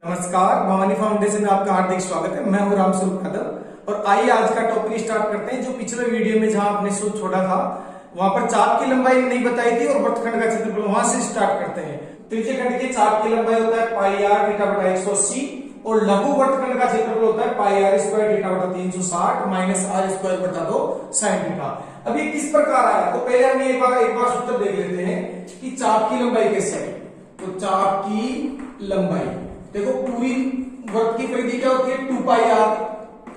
नमस्कार, भवानी फाउंडेशन में आपका हार्दिक स्वागत है। मैं हूं रामस्वरूप यादव और आइए आज का टॉपिक स्टार्ट करते हैं। जो पिछले वीडियो में जहां आपने सूत्र छोड़ा था वहां पर चाप की लंबाई नहीं बताई थी और वृत्तखंड का क्षेत्रफल, वहां से स्टार्ट करते हैं। त्रिज्यीय खंड के चाप की लंबाई होता है पाई आर थीटा बटा 180 और लघु वृत्तखंड का क्षेत्रफल होता है पाई आर स्क्वायर थीटा बटा 360 माइनस आर स्क्वायर बटा 2 साइन थीटा। अब ये किस प्रकार आया, तो पहले हम एक बार सूत्र देख लेते हैं कि चाप की लंबाई कैसे आई। तो चाप की लंबाई देखो, पूरी वृत्त की परिधि क्या होती है 2 पाई आर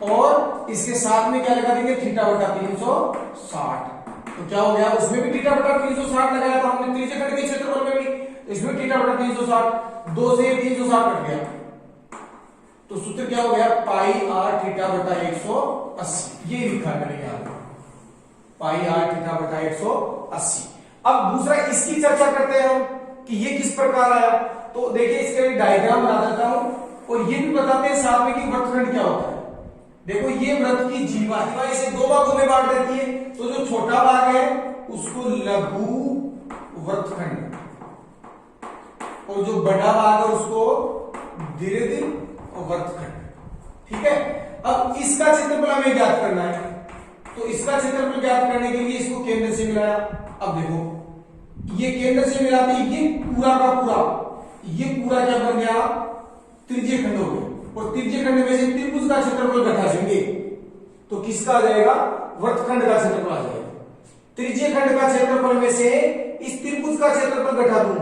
और इसके साथ में क्या लगा देंगे थीटा बटा 360। तो क्या हो गया, उसमें भी थीटा बटा 360 लगाया था हमने त्रिज्यीय खंड के क्षेत्रफल में भी, तो इसमें थीटा बटा 360, 2 से 360 कट गया तो सूत्र क्या हो गया पाई आर थीटा बटा 180। ये लिखा मैंने याद, पाई आर थीटा बटा 180। अब दूसरा इसकी चर्चा करते हैं हम कि ये किस प्रकार आया। तो देखिए इसके लिए डायग्राम बना देता हूं और ये भी बताते हैं साथ में कि वृत्तखंड क्या होता है। देखो ये वृत्त की जीवा इसे दो भागों में बांट देती है। तो जो छोटा भाग है उसको लघु वृत्तखंड और जो बड़ा भाग है उसको दीर्घ वृत्तखंड। ठीक है, अब इसका क्षेत्रफल हमें ज्ञात करना है। तो इसका क्षेत्रफल ज्ञात करने के लिए इसको केंद्र से मिलाया। अब देखो ये केंद्र से मिलाते ये पूरा का पूरा, ये पूरा क्या बन गया त्रिज्यीय खंड हो गया और त्रिज्यीय खंड में से त्रिभुज का क्षेत्रफल घटा देंगे तो किसका आ जाएगा, वृत्तखंड का क्षेत्रफल आ जाएगा। त्रिज्यीय खंड का क्षेत्रफल में से इस त्रिभुज का क्षेत्रफल घटा दूं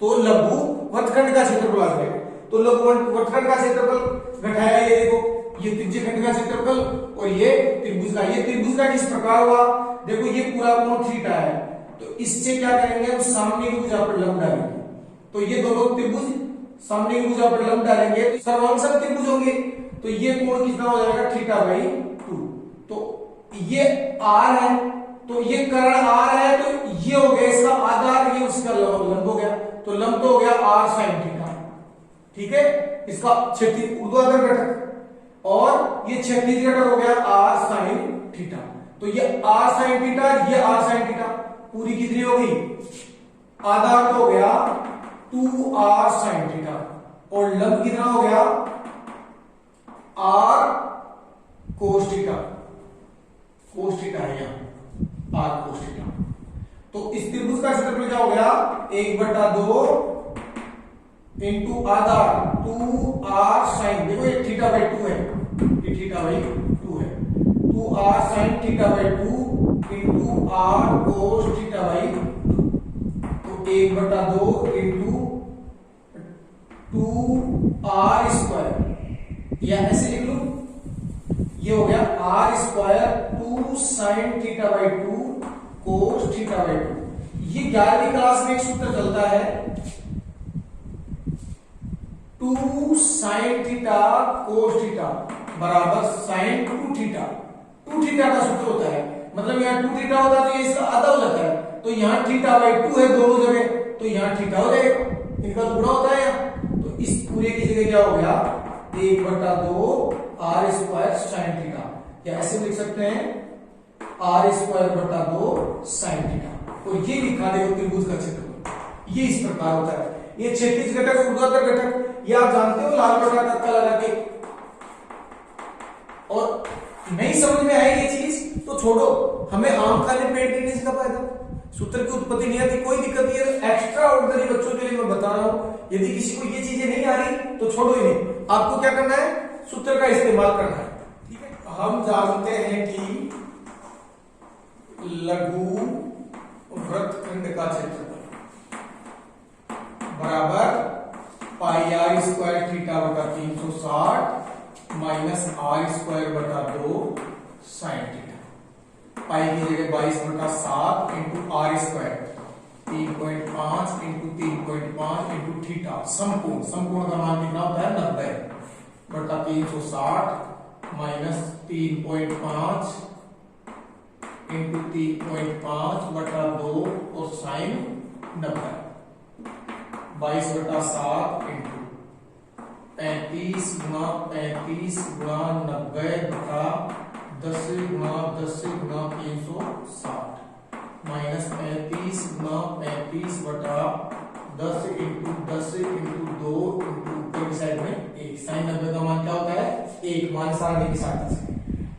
तो लघु वृत्तखंड का क्षेत्रफल आ जाएगा। तो लघु वृत्तखंड का क्षेत्रफल घटाया, ये देखो ये त्रिज्यीय खंड का क्षेत्रफल और ये त्रिभुज का। ये त्रिभुज का किस प्रकार हुआ, देखो ये पूरा कोण थीटा है तो इससे क्या करेंगे हम सामने की भुजा पर लंब डालेंगे। तो ये दोनों त्रिभुज सामने की भुजा पर लंब डालेंगे तो सर्वांशक त्रिभुज होंगे। तो ये कोण कितना हो जाएगा थीटा बाई 2। तो ये आर है तो ये कर्ण आर है तो ये हो गया इसका आधार, ये उसका लंब हो गया। तो लंब तो हो गया आर साइन थीटा। ठीक है, इसका क्षैतिज ऊर्ध्वाधर घटक और ये क्षैतिज घटक हो गया आर साइन थीटा। तो ये आर साइन थीटा, ये आर साइन थीटा, पूरी कितनी हो गई, आधार तो हो गया 2r sin थीटा और लंब कितना हो गया r cos theta. cos theta है यहां r cos थीटा। तो इस त्रिभुज का क्षेत्रफल क्या हो गया 1/2 इंटू आधार 2r sin, देखो ये थीटा बाई 2 है, ये थीटा बाई 2 है, 2r sin theta by 2 into r cos theta by 1/2 into 2r square, या ऐसे लिख लो ये हो गया r square 2 sine theta by 2 cos theta by 2। ये 11वीं क्लास में एक सूत्र चलता है 2 साइन थीटा कोस थीटा बराबर साइन 2 थीटा। 2 थीटा का सूत्र होता है, मतलब यहाँ 2 थीटा होता है तो ये इसका आधा हो जाता है। तो यहाँ थीटा बाई 2 है दोनों जगह, तो यहाँ थीटा हो जाएगा, इनका टुकड़ा होता है यहाँ। तो इस पूरे की जगह क्या हो गया 1/2 आर स्क्वायर साइन थीटा, या ऐसे लिख सकते हैं आर स्क्वायर बटा 2 साइन थीटा। और ये लिखा देखो त्रिभुज का क्षेत्रफल ये इस प्रकार होता है। ये क्षैतिज घटक और ऊर्ध्वाधर घटक ये आप जानते हो लाल बटा तत्का लगा के। और नहीं समझ में आई ये चीज तो छोड़ो, हमें आम खाने पेट नहीं इसका फायदा, सूत्र की उत्पत्ति नहीं आती, कोई दिक्कत नहीं है। एक्स्ट्रा ऑर्डिनरी बच्चों के लिए मैं बता रहा हूं, यदि किसी को ये चीजें नहीं आ रही तो छोड़ो ही नहीं, आपको क्या करना है सूत्र का इस्तेमाल करना है। ठीक है, हम जानते हैं कि लघु वृत्तखंड का क्षेत्रफल बराबर पाई आर स्क्वायर थीटा बटा 360 माइनस आर स्क्वायर बटा 2 साइन थीटा। पाई की जगह 22/7 into R square 3.5 into 3.5 into theta समकोण का मान कितना होता है 90/360 माइनस 3.5 इंटू 3.5 बटा 2 और साइन 90 22/7 इंटू 35 गुणा 35 गुणा 90 बटा 10 गुणा 10 गुणा 360 माइनस 35 गुणा 35 बटा 10 इंटू 10 इंटू 2 इंटू ऊपर की साइड में 1। साइन 90 का मान क्या होता है 1, मान सारणी की सहायता से।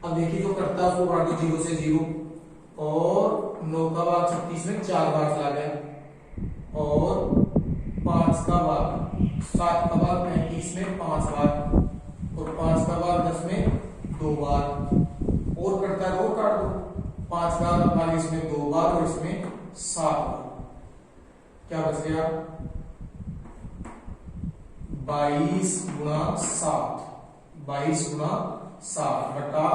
अब देखिए जो करता है उसको काट दो 0 से 0 और 9 का भाग 36 में 4 बार चला गया और 5 का भाग 7 का भाग 35 में 5 बार और 5 का भाग 10 में 2 बार और करता है और काट दो 5 का भाग इसमें 2 बार और इसमें 7 बार। क्या बच गया 22 गुणा 7, 22 गुणा 7 बटा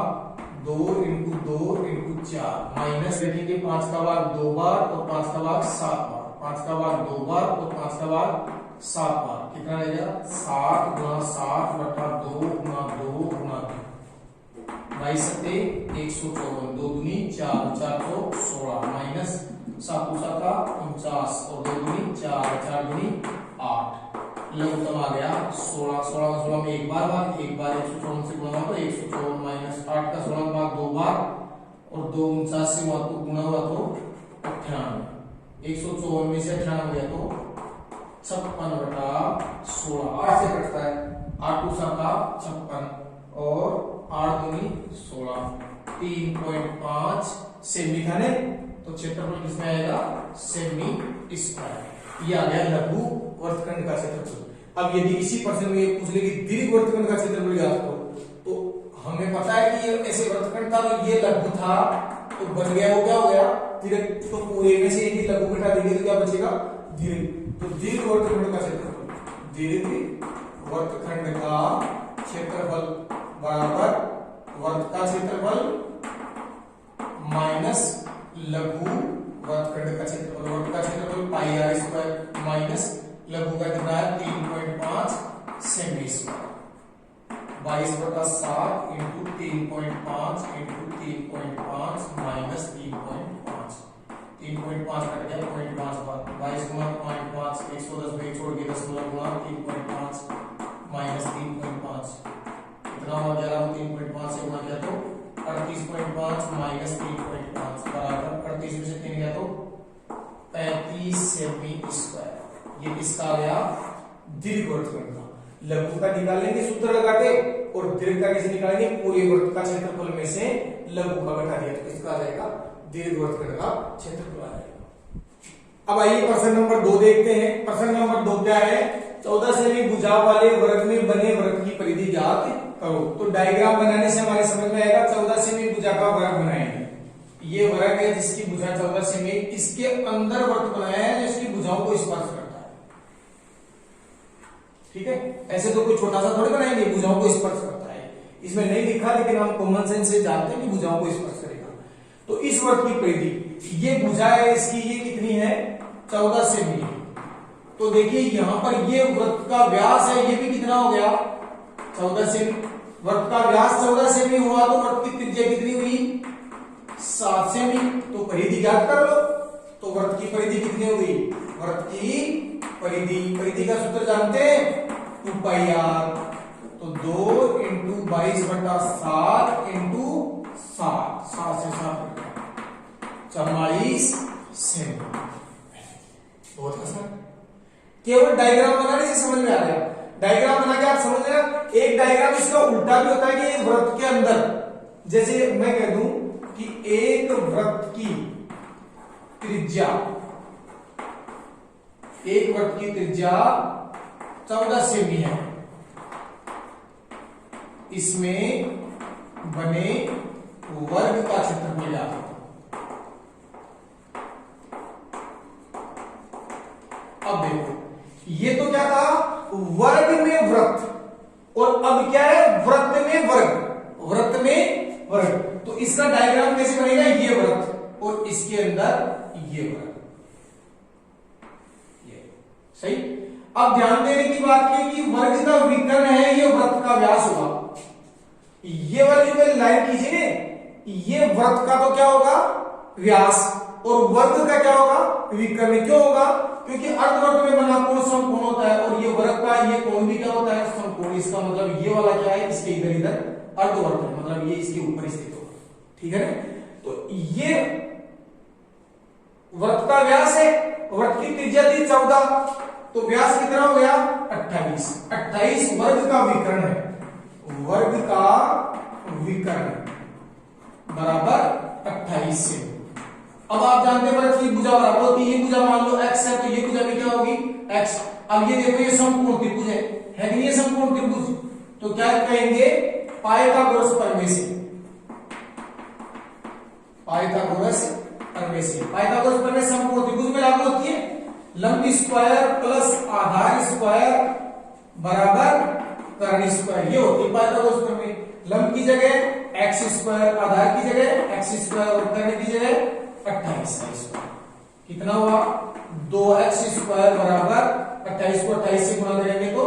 2 इंटू 2 इंटू 4 माइनस देखेंगे 5 का भाग 2 बार और 5 का भाग 7 बार, 5 का भाग 2 बार और 5 का भाग 7 बार, कितना रहेगा 7 गुणा 7 बटा 2 गुणा 2 गुणा 22 सत्ते 154, 2 दूनी 4, 4 तो 16 माइनस 7 का 49 और 2 दूनी 4, 4 दूनी 8, लघुत्तम आ गया 16, 16 का 16 में एक बार 154 से गुणा हुआ तो 154 माइनस 8 का 16 भाग 2 बार और 2 49 से हुआ तो गुणा हुआ तो 98, 154 में से 98 गया तो 56 बटा 16, 8 से कटता है 8 2 का 56 और 8 दूनी 16, 3.5 सेमी था ने तो क्षेत्रफल किसमें आएगा सेमी स्क्वायर। ये आ गया लघु वर्तखंड का क्षेत्रफल। अब यदि इसी प्रश्न में पूछ ले कि दीर्घ वर्तखंड का क्षेत्रफल ज्ञात करो तो हमें पता है कि ये ऐसे वर्तखंड था तो ये लघु था तो बन गया वो क्या हो गया दीर्घ, तो पूरे में से एक लघु घटा देंगे तो क्या बचेगा दीर्घ। तो दीर्घ वर्तखंड का क्षेत्रफल, दीर्घ वर्तखंड का क्षेत्रफल बराबर वर्त का क्षेत्रफल माइनस लघु वर्तखंड का क्षेत्रफल, वर्त का क्षेत्रफल पाई आर स्क्वायर माइनस लघु का कितना है 3.5 सेमी स्क्वायर, 22 बटा 7 इंटू 3.5 इंटू 3.5 माइनस 3.5, 3.5 कट गया 0.5 बार, 22 गुणा 0.5 110 में छोड़ के दशमलव गुणा 3.5 माइनस 3.5 कितना हो गया 3.5 से गुणा किया तो 38.5 माइनस 3.5 बराबर 38 में से 3 गया तो 35 सेमी स्क्वायर। ये किसका आ गया दीर्घ वर्तखंड का। लघु का निकालेंगे सूत्र लगा के और दीर्घ का कैसे निकालेंगे पूरे वर्त का क्षेत्रफल में से लघु का घटा दिया तो किसका आ जाएगा दीर्घ वर्तखंड का क्षेत्रफल आ जाएगा। अब आइए प्रश्न नंबर 2 देखते हैं। प्रश्न नंबर 2 क्या है 14 सेमी भुजाओं वाले वर्ग में बने वर्ग की परिधि ज्ञात करो। तो डायग्राम बनाने से हमारे समझ में आएगा 14 सेमी भुजा का वर्ग बनाएंगे। ये वर्ग है जिसकी भुजा 14 सेमी, इसके अंदर वर्ग बनाया है जो इसकी भुजाओं को स्पर्श करता है। ठीक है, ऐसे तो कोई छोटा सा थोड़ी बनाएंगे भुजाओं को स्पर्श करता है, इसमें नहीं लिखा लेकिन हम कॉमन सेंस से जानते हैं कि भुजाओं को स्पर्श करेगा। तो इस वर्ग की परिधि ये भुजा है इसकी ये कितनी है 14 सेमी। तो देखिए यहां पर ये वृत्त का व्यास है ये भी कितना हो गया 14 सेमी। वृत्त का व्यास 14 सेमी हुआ तो वृत्त की त्रिज्या कितनी हुई 7 सेमी। तो परिधि ज्ञात कर लो। तो वृत्त की परिधि कितनी हुई वृत्त की परिधि का सूत्र जानते हैं 2 पाई आर। तो 2 इंटू 22 बटा 7 इंटू 7 से 7 44 सेमी। बहुत आसान, केवल डायग्राम बनाने से समझ में आ गया। डायग्राम बना के आप समझ लेना। एक डायग्राम इसका उल्टा भी होता है कि एक वृत्त के अंदर, जैसे मैं कह दूं कि एक वृत्त की त्रिज्या 14 सेमी है, इसमें बने वर्ग का क्षेत्रफल ज्ञात करो। अब देखो ये तो क्या था वर्ग में वृत्त और अब क्या है वृत्त में वर्ग, वृत्त में वर्ग। तो इसका डायग्राम कैसे बनेगा ये वृत्त और इसके अंदर ये वर्ग, ये सही। अब ध्यान देने की बात है कि वर्ग का विकर्ण है ये वृत्त का व्यास होगा। ये वाली जो लाइन खींचे ये वृत्त का तो क्या होगा व्यास और वर्ग का क्या होगा विकर्ण। क्यों होगा क्योंकि अर्धवर्ग में बना कोण समकोण होता है और ये वर्ग का ये कोण भी क्या होता है समकोण। इसका मतलब ये वाला क्या है इसके इधर इधर अर्धवर्ग है, मतलब ये इसके ऊपर स्थित होगा। ठीक है ना। तो ये वृत्त का व्यास है, वृत्त की त्रिज्या थी 14 तो व्यास कितना हो गया 28। 28 वर्ग का विकर्ण है, वर्ग का विकर्ण बराबर 28 से। अब आप जानते हैं वृत्त की भुजा बराबर होती है, ये भुजा मान लो x है तो ये भुजा भी क्या होगी x। अब ये देखो ये समकोण त्रिभुज है कि ये समकोण त्रिभुज, तो क्या कहेंगे पाइथागोरस प्रमेय से, पाइथागोरस प्रमेय से। पाइथागोरस प्रमेय समकोण त्रिभुज में लागू होती है, लंब स्क्वायर प्लस आधार स्क्वायर बराबर कर्ण स्क्वायर, ये होती है पाइथागोरस प्रमेय। लंब की जगह एक्स स्क्वायर, आधार की जगह एक्स स्क्वायर और कर्ण की जगह 28 का स्क्वायर, कितना हुआ 2x स्क्वायर बराबर 28 को 28 से गुणा करेंगे तो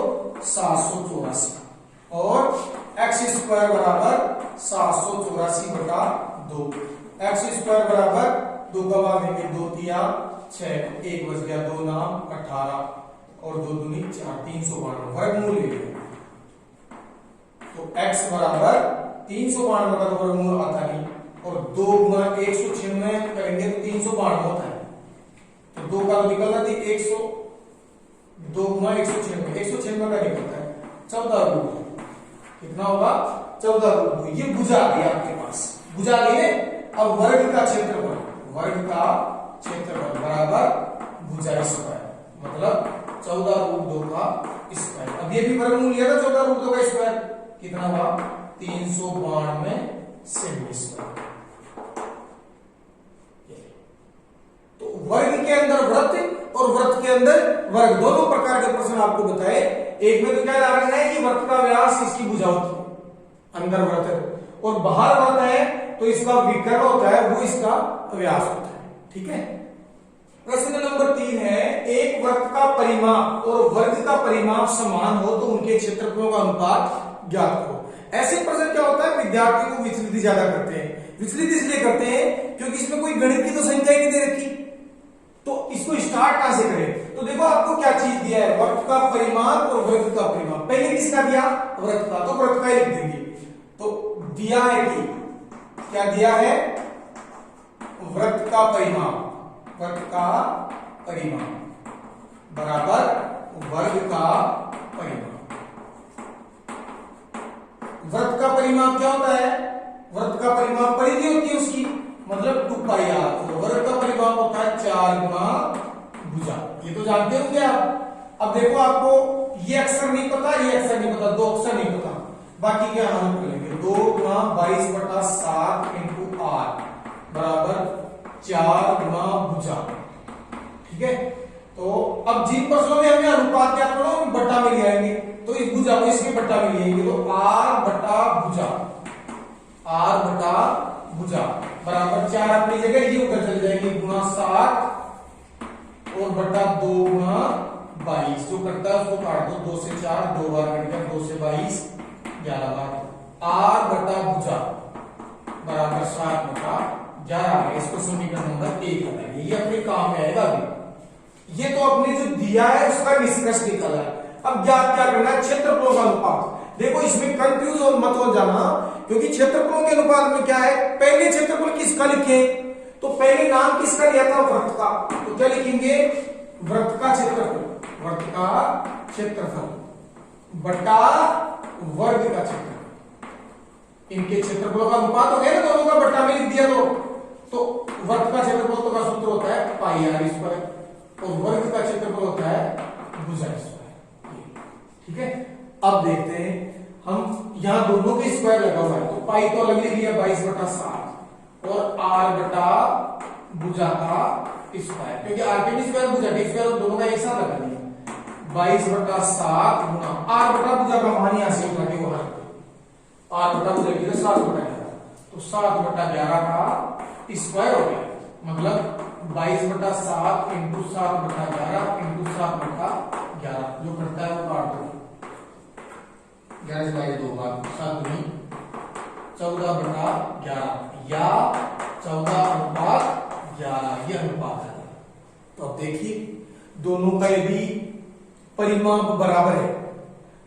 784 और x स्क्वायर बराबर 784 बटा 2। x स्क्वायर बराबर 2 का मान देंगे 2 तिया 6, 1 बच गया 2 नाम 18 और 2 दूनी 4, 392 वर्गमूल ले लेंगे। तो x बराबर 392 का तो वर्गमूल आता नहीं, और 2 गुना 196 करेंगे तो 392 होता है, तो 2 का तो निकल रहा थी 100, 2 गुना 196 196 का निकलता है 14√2, कितना होगा 14√2। ये भुजा आ गई आपके पास, भुजा आ गई है। अब वर्ग का क्षेत्रफल, वर्ग का क्षेत्रफल बराबर भुजा स्क्वायर, मतलब 14√2 का स्क्वायर। अब ये भी वर्गमूल लिया था 14√2 का स्क्वायर, कितना हुआ 392 सेमी स्क्वायर। तो वर्ग के अंदर वृत्त और वृत्त के अंदर वर्ग, दोनों प्रकार के प्रश्न आपको बताए। एक में तो क्या कारण है कि वृत्त का व्यास इसकी भुजा होती है, अंदर वृत्त है, और बाहर वृत्त है तो इसका विकर्ण होता है, वो इसका व्यास होता है। ठीक है। प्रश्न नंबर 3 है, एक वृत्त का परिमाप और वर्ग का परिमाप समान हो तो उनके क्षेत्रफलों का अनुपात ज्ञात करो। ऐसे प्रश्न क्या होता है, विद्यार्थी को विचलित ज्यादा करते हैं। विचलित इसलिए करते हैं क्योंकि इसमें कोई गणित की तो संख्या ही नहीं दे रखी, तो इसको स्टार्ट कहां से करें। तो देखो आपको क्या चीज दिया है, वृत्त का परिमाप और वर्ग का परिमाप। पहले किसका दिया, वृत्त का, तो वृत्त का ही लिख देंगे। तो दिया है कि क्या दिया है, वृत्त का परिमाप, वृत्त का परिमाप बराबर वर्ग का परिमाप। वृत्त का परिमाप क्या होता है, वृत्त का परिमाप परिधि होती है उसकी, मतलब 2πr। तो वर्ग का परिमाप होता है 4 गुना भुजा, ये तो जानते होंगे आप। अब देखो आपको ये अक्षर नहीं पता, ये अक्षर नहीं पता, 2 अक्षर नहीं पता, बाकी क्या हल कर लेंगे। 2 गुना 22/7 इंटू r बराबर 4 गुना भुजा। ठीक है। तो अब जिन प्रश्नों में हमें अनुपात क्या करो, बट्टा में ले आएंगे, तो इस भुजा को इसके बट्टा में ले आएंगे, तो r बटा भुजा, r बटा भुजा बराबर 4 अपनी जगह, ये उधर चले जाएंगे, गुना 7 और बटा 2 गुना 22, जो करता है उसको काट दो, 2 से 4 2 बार कट गया, 2 से 22 11 बार। r बटा भुजा बराबर 7 बटा 11, इसको समीकरण नंबर 1 बनाएंगे, ये अपने काम में आएगा। अभी ये तो अपने जो दिया है उसका निष्कर्ष निकला है। अब ज्ञात क्या करना है, क्षेत्रफलों का अनुपात। देखो इसमें कंफ्यूज और मत हो जाना, क्योंकि क्षेत्रफलों के अनुपात में क्या है, पहले क्षेत्रफल किसका लिखे, तो पहले नाम किसका लिया था, वृत्त का, तो क्या लिखेंगे, वृत्त का क्षेत्रफल, वृत्त का क्षेत्रफल बटा वर्ग का क्षेत्रफल। इनके क्षेत्रफलों का अनुपात हो गया ना, दोनों का बट्टा में लिख दिया तो वृत्त का क्षेत्रफल का सूत्र होता है πr स्क्वायर और वर्ग का क्षेत्रफल होता है भुजा स्क्वायर। ठीक है। अब देखते हैं हम, यहां दोनों के स्क्वायर लगा हुआ है, तो पाई तो अलग लिख लिया 22/7 और r बटा भुजा का स्क्वायर, क्योंकि r के स्क्वायर भुजा के स्क्वायर दोनों का एक साथ लगा दिया, 22/7 गुना r बटा भुजा का मान यहां से उठा के वहां r बटा भुजा की 7/11, तो 7/11 का स्क्वायर हो गया, मतलब 22/7 इंटू 7/11 इंटू 7/11, जो करता है वो काट दो, 11 से 22 2 बार, 7 दूनी 14/11 या 14/11, ये अनुपात है। तो अब देखिए दोनों का यदि परिमाप बराबर है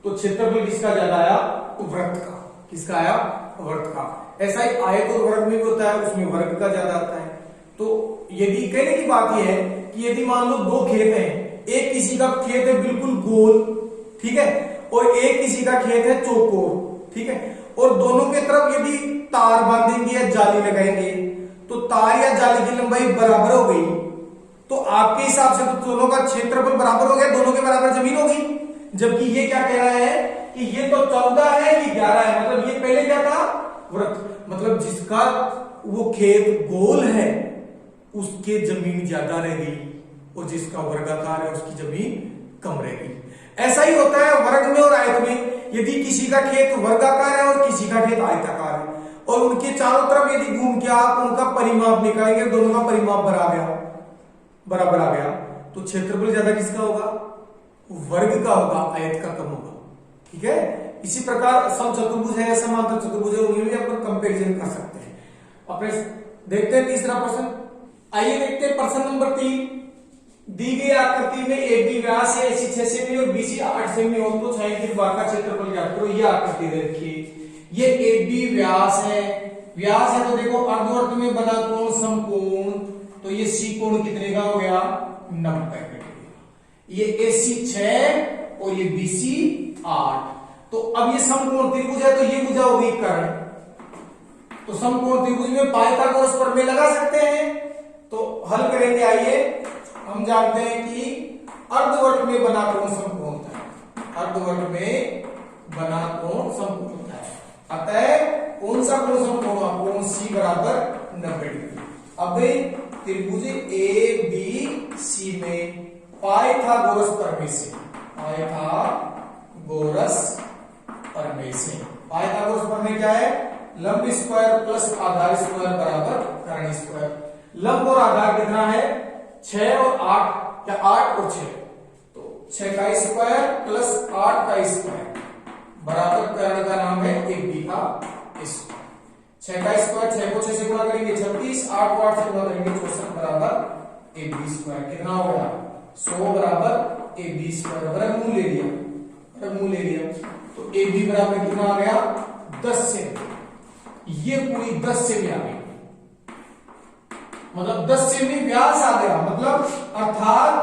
तो क्षेत्रफल किसका ज्यादा आया, वृत्त का। किसका आया, वृत्त का। ऐसा ही आयत और वर्ग में भी होता है, उसमें वर्ग का ज्यादा आता है। तो यदि कहने की बात यह है कि यदि मान लो 2 खेत हैं, एक किसी का खेत है बिल्कुल गोल, ठीक है, और एक किसी का खेत है चौकोर, ठीक है, और दोनों के तरफ यदि तार बांधेंगे या जाली लगाएंगे तो तार या जाली की लंबाई बराबर हो गई, तो आपके हिसाब से तो दोनों का क्षेत्रफल बराबर हो गया, दोनों के बराबर जमीन होगी। जबकि ये क्या कह रहा है कि ये तो 14 है, ये 11 है, मतलब ये पहले क्या था, वृत्त, मतलब जिसका वो खेत गोल है उसके जमीन ज्यादा रह गई और जिसका वर्गाकार है उसकी जमीन कम रह गई। ऐसा ही होता है वर्ग में और आयत में। यदि किसी का खेत वर्गाकार है और किसी का खेत आयताकार है और उनके चारों तरफ यदि घूम के आप उनका परिमाप निकालेंगे, दोनों का परिमाप बराबर आ गया, तो क्षेत्रफल ज्यादा किसका होगा, वर्ग का होगा, आयत का कम होगा, ठीक है। इसी प्रकार समचतुर्भुज है, समांतर चतुर्भुज है, उन्हें भी अपन कंपैरिजन कर सकते हैं। अपने देखते हैं तीसरा प्रश्न। आइए देखते हैं प्रश्न नंबर 3। दी गई आकृति में AB व्यास है, AC 6 सेमी और BC 8 सेमी हो तो छायांकित का क्षेत्रफल ज्ञात करो। ये आकृति दे रखी है, ये AB व्यास है तो देखो अर्धवर्त में बना कोण समकोण, तो ये C कोण कितने का हो गया, 90 का। ये AC 6 और ये BC 8, तो अब ये समकोण त्रिभुज है तो ये भुजा होगी कर्ण, तो समकोण त्रिभुज में पाइथागोरस प्रमेय लगा सकते हैं, तो हल करेंगे। आइए हम जानते हैं कि अर्धवर्त में बना कोण समकोण होता है, अर्धवर्त में बना कोण समकोण होता है, अतः कौन सा कोण समकोण हुआ, कोण C बराबर 90 डिग्री। अब त्रिभुज ABC में पाइथागोरस प्रमेय से, पाइथागोरस प्रमेय क्या है, लंब स्क्वायर प्लस आधार स्क्वायर बराबर कर्ण स्क्वायर। लंब और आधार कितना है, 6 और 8 या 8 और 6, तो 6 का स्क्वायर प्लस 8 का स्क्वायर बराबर कर्ण का नाम है AB का स्क्वायर। 6 का स्क्वायर 6 को 6 से गुणा करेंगे 36, 8 को 8 से गुणा करेंगे 64 बराबर AB स्क्वायर। कितना हो गया, 100 बराबर AB स्क्वायर। वर्गमूल ले लिया तो AB बराबर कितना आ गया, 10 सेमी। ये पूरी 10 सेमी आ गई, मतलब 10 सेमी व्यास आ गया, मतलब अर्थात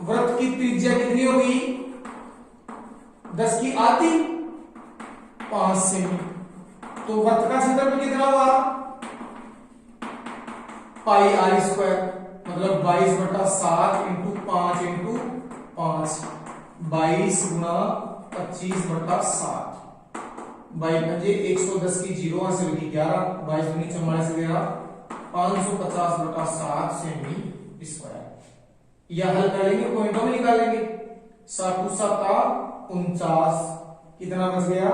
वृत्त की त्रिज्या कितनी होगी, 10 की आधी, 5 सेमी। तो वृत्त का क्षेत्रफल कितना हुआ, पाई आर स्क्वायर, मतलब 22/7 इंटू 5 इंटू 5, 22 गुणा 25/7, 110 की 0 से लगी 11, 22 दूनी 44 से 11, 550/7 सेमी स्क्वायर। यह हल कर लेंगे, पॉइंटों में निकालेंगे। 7 49, कितना बच गया,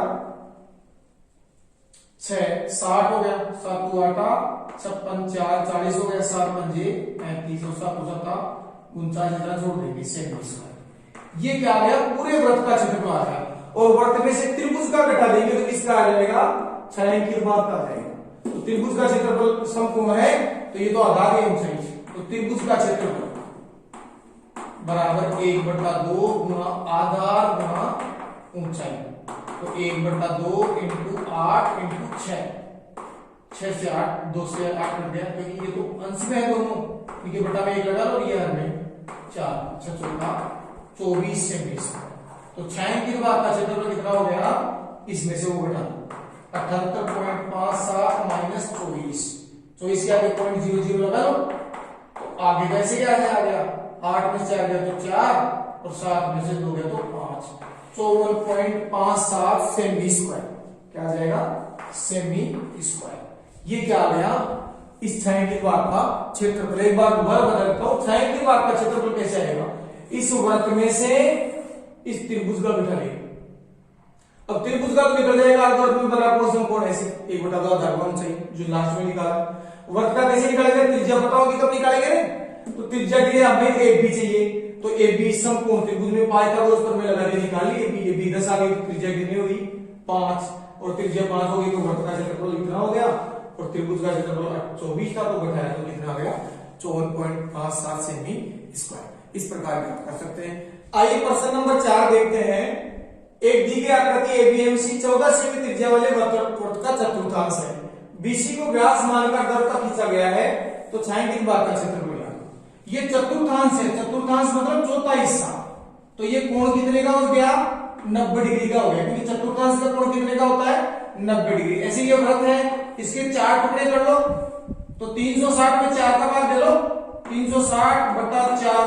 6, 60 हो गया, 7 8 56, 4 40 हो गया, 7 पंजे 35 और 7 49 इतना जोड़ देंगे सेमी स्क्वायर। ये क्या आ गया, पूरे वृत्त का क्षेत्रफल आ गया, और वृत्त में से त्रिभुज का घटा देंगे तो किसका आ जाएगा, छायांकित भाग का आ जाएगा। तो त्रिभुज का क्षेत्रफल समकोण है तो ये तो आधार है ऊंचाई, तो त्रिभुज का क्षेत्रफल बराबर 1/2 गुणा आधार गुणा ऊंचाई, तो 1/2 इंटू 8 इंटू 6, 6 से 8, 2 से 8 कट गया, क्योंकि ये तो अंश में है दोनों, ये बटा में 1 लगा लो, ये हर में 4, 6 × 24 सेमी। तो छायांकित भाग का क्षेत्रफल कितना हो गया, इसमें से वो घटा 78.57 माइनस 24 के आगे 0.00 लगा लो, तो आगे कैसे क्या आ गया, 8 में से 4 गया तो 4 और 7 में से 2 गया तो 5, 54.57 सेमी स्क्वायर। क्या आ जाएगा, सेमी स्क्वायर। ये क्या आ गया, इस छायांकित भाग का क्षेत्रफल। एक बार दोबारा बदलता हूं, छायांकित भाग का क्षेत्रफल कैसे आएगा, इस वृत्त में से इस त्रिभुज का घटा लेंगे। अब त्रिभुज का निकल जाएगा, अर्धवर्त में बना कोण समकोण ऐसे 1/2 आधार गुणा ऊंचाई, जो लास्ट में निकाला। वृत्त का कैसे निकालेंगे, त्रिज्या पता होगी तब निकालेंगे ना, तो त्रिज्या के लिए हमें AB चाहिए, तो AB समकोण त्रिभुज में पाइथागोरस प्रमेय लगा के निकाल ली। AB 10 आ गई तो त्रिज्या कितनी होगी, 5, और त्रिज्या 5 हो गई तो वृत्त का क्षेत्रफल इतना हो गया, और त्रिभुज का क्षेत्रफल 24 था तो घटाया तो कितना आ गया, 54.57 सेमी स्क्वायर। इस प्रकार ज्ञात कर सकते हैं। आइए प्रश्न नंबर 4 देखते हैं। एक दी गई आकृति ABMC 14 सेमी त्रिज्या वाले वृत्त का चतुर्थांश है, BC को व्यास मानकर दर का खींचा गया है, तो छायांकित भाग का क्षेत्रफल। ये चतुर्थांश है, चतुर्थांश मतलब चौथा हिस्सा, तो ये कोण कितने का हो गया 90 डिग्री का हो गया, क्योंकि चतुर्थांश का कोण कितने का होता है 90 डिग्री। ऐसे ये वृत्त है, इसके 4 टुकड़े कर लो, तो 360 में 4 का भाग दे लो, 360 बटा 4,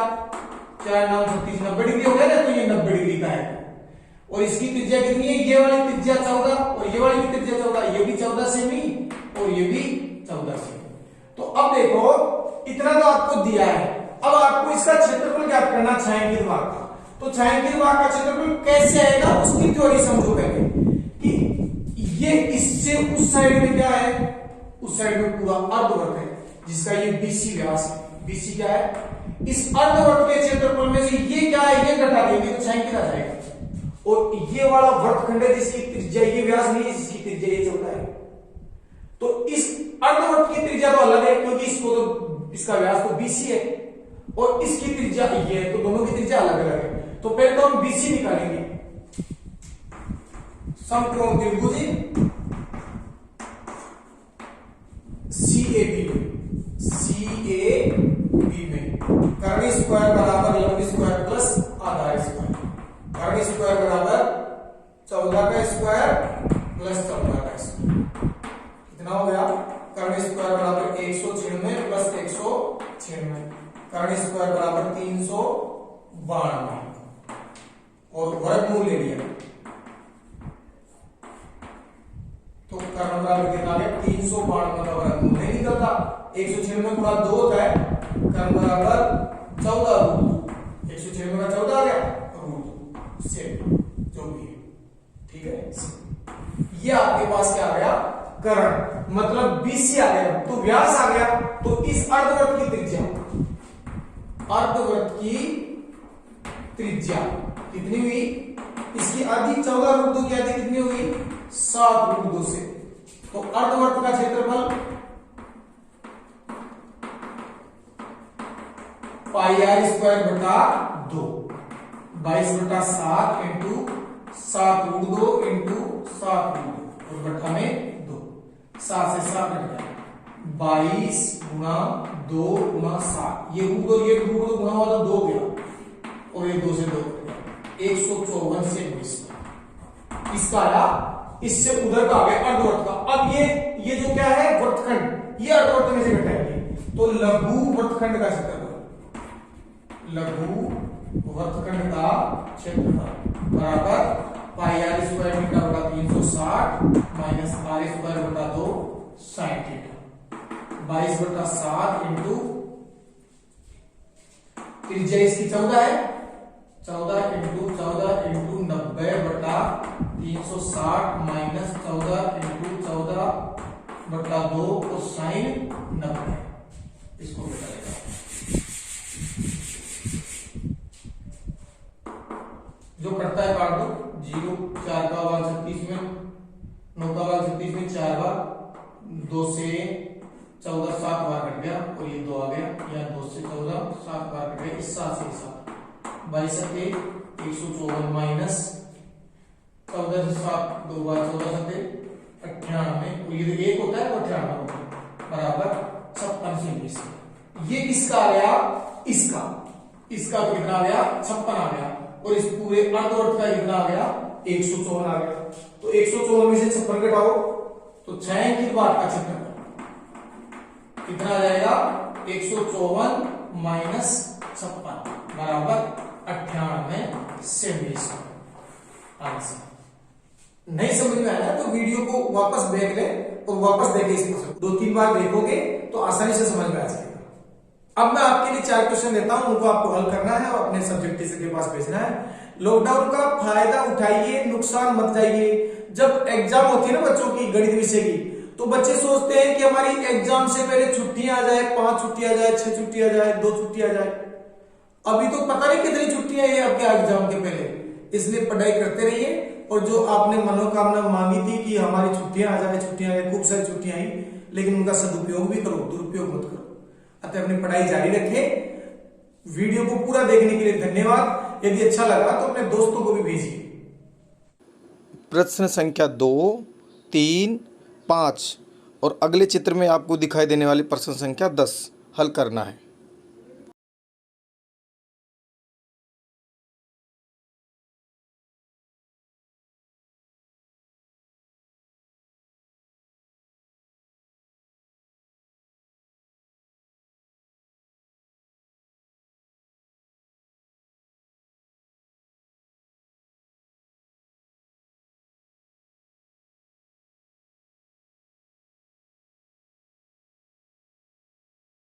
4 9 36 90 डिग्री हो गया ना, तो ये 90 डिग्री का है। और इसकी त्रिज्या कितनी है, ये वाली त्रिज्या 14 और ये वाली भी त्रिज्या 14, ये भी 14 सेमी और ये भी 14 सेमी। तो अब देखो इतना तो आपको दिया है, अब आपको इसका क्षेत्रफल ज्ञात करना छायांकित भाग का। तो छायांकित भाग का क्षेत्रफल कैसे आएगा उसकी थ्योरी समझो पहले, कि ये इससे उस साइड में क्या है, उस साइड में पूरा अर्धवृत्त है जिसका ये BC व्यास है। BC क्या है, इस अर्धवृत्त के क्षेत्रफल में से ये क्या है, ये घटा देंगे तो छायांकित आ जाएगा। और ये वाला वृत्तखंड है जिसकी त्रिज्या ये व्यास नहीं है, जिसकी त्रिज्या ये 14 है, तो इस अर्धवृत्त की त्रिज्या तो अलग है, क्योंकि इसको तो इसका व्यास तो BC है और इसकी त्रिज्या ये है, तो दोनों की त्रिज्या अलग अलग है। तो पहले तो हम BC निकालेंगे, समकोण त्रिभुज CAB में कर्ण स्क्वायर बराबर लंब स्क्वायर प्लस आधार स्क्वायर, कर्ण स्क्वायर बराबर 14 का स्क्वायर प्लस 14 का स्क्वायर, कितना हो गया, कर्ण स्क्वायर बराबर 196 प्लस 196, कर्ण स्क्वायर बराबर 392 और वर्गमूल ले लिया, तो कर्ण बराबर कितना आ गया 392 का वर्गमूल नहीं निकलता, 196 गुणा 2 होता है, कर्ण बराबर 14 196 का 14 आ गया रूट से जो भी है, ठीक है। ये आपके पास क्या आ गया, कर्ण मतलब BC आ गया, तो व्यास आ गया, तो इस अर्धवृत्त की त्रिज्या, अर्धवृत्त की त्रिज्या कितनी हुई, इसकी आधी 14 रूट 2 की आधी कितनी हुई 7 रूट 2 से, तो अर्धवृत्त का क्षेत्रफल पाई आर स्क्वायर बटा 2, 22 बटा 7 इंटू 7 रूट 2 इंटू 7 रूट 2 और बटा में 2, 7 से 7 कट गया, 22 गुणा 2 गुणा 7, ये रूट 2 ये रूट 2 गुणा हुआ तो 2 गया और ये 2 से 2 कट गया, 154 से 20 इसका आया, इससे उधर का आ गया अर्धवृत्त का। अब ये जो क्या है वृत्तखंड, ये अर्धवृत्त में से घटाएंगे, तो लघु वृत्तखंड का क्षेत्रफल, लघु वृत्तखंड का क्षेत्रफल बराबर पाई आर स्क्वायर मीटर बटा 360 माइनस आर स्क्वायर बटा 2 साइन थीटा, 22 बटा 7 इंटू त्रिज्या इसकी 14 है, 14 इंटू 14 इंटू 90 बटा 360 माइनस 14 इंटू 14 बटा 2 और साइन 90, इसको बताएगा जो करता है काट दो, 0 4 का भाग 36 में 9 का भाग 36 में 4 बार, 2 से 14 7 बार कट गया और ये 2 आ गया, या 2 से 14 7 बार कट गया, इस 7 से 7 22 सके 154 माइनस 14 से 7 2 बार 14 सके 98 और ये 1 होता है वो 98 होता है बराबर 56 से 20, ये किसका आ गया, इसका तो कितना आ गया 56 आ गया, और इस पूरे अर्धवृत्त का कितना आ गया 154 आ गया, तो 154 में से 56 घटाओ तो छायांकित भाग का क्षेत्रफल कितना आ जाएगा 154 माइनस 56 बराबर 98 से 20। आंसर नहीं समझ में आया तो वीडियो को वापस देख ले और वापस देखे इसको 2-3 बार देखोगे तो आसानी से समझ में आ जाएगा। अब मैं आपके लिए 4 क्वेश्चन देता हूं, उनको आपको हल करना है और अपने सब्जेक्ट टीचर के पास भेजना है। लॉकडाउन का फायदा उठाइए, नुकसान मत जाइए। जब एग्जाम होती है ना बच्चों की गणित विषय की, तो बच्चे सोचते हैं कि हमारी एग्जाम से पहले छुट्टियां आ जाए, 5 छुट्टी आ जाए, 6 छुट्टी आ जाए, 2 छुट्टी आ जाए। अभी तो पता नहीं कितनी छुट्टियां हैं आपके एग्जाम के पहले, इसलिए पढ़ाई करते रहिए। और जो आपने मनोकामना मांगी थी कि हमारी छुट्टियां आ जाए, छुट्टियां आ जाए, खूब सारी छुट्टियां आई, लेकिन उनका सदुपयोग भी करो, दुरुपयोग मत करो। अतः अपनी पढ़ाई जारी रखें। वीडियो को पूरा देखने के लिए धन्यवाद। यदि अच्छा लगा तो अपने दोस्तों को भी भेजिए। प्रश्न संख्या 2, 3, 5 और अगले चित्र में आपको दिखाई देने वाली प्रश्न संख्या 10 हल करना है।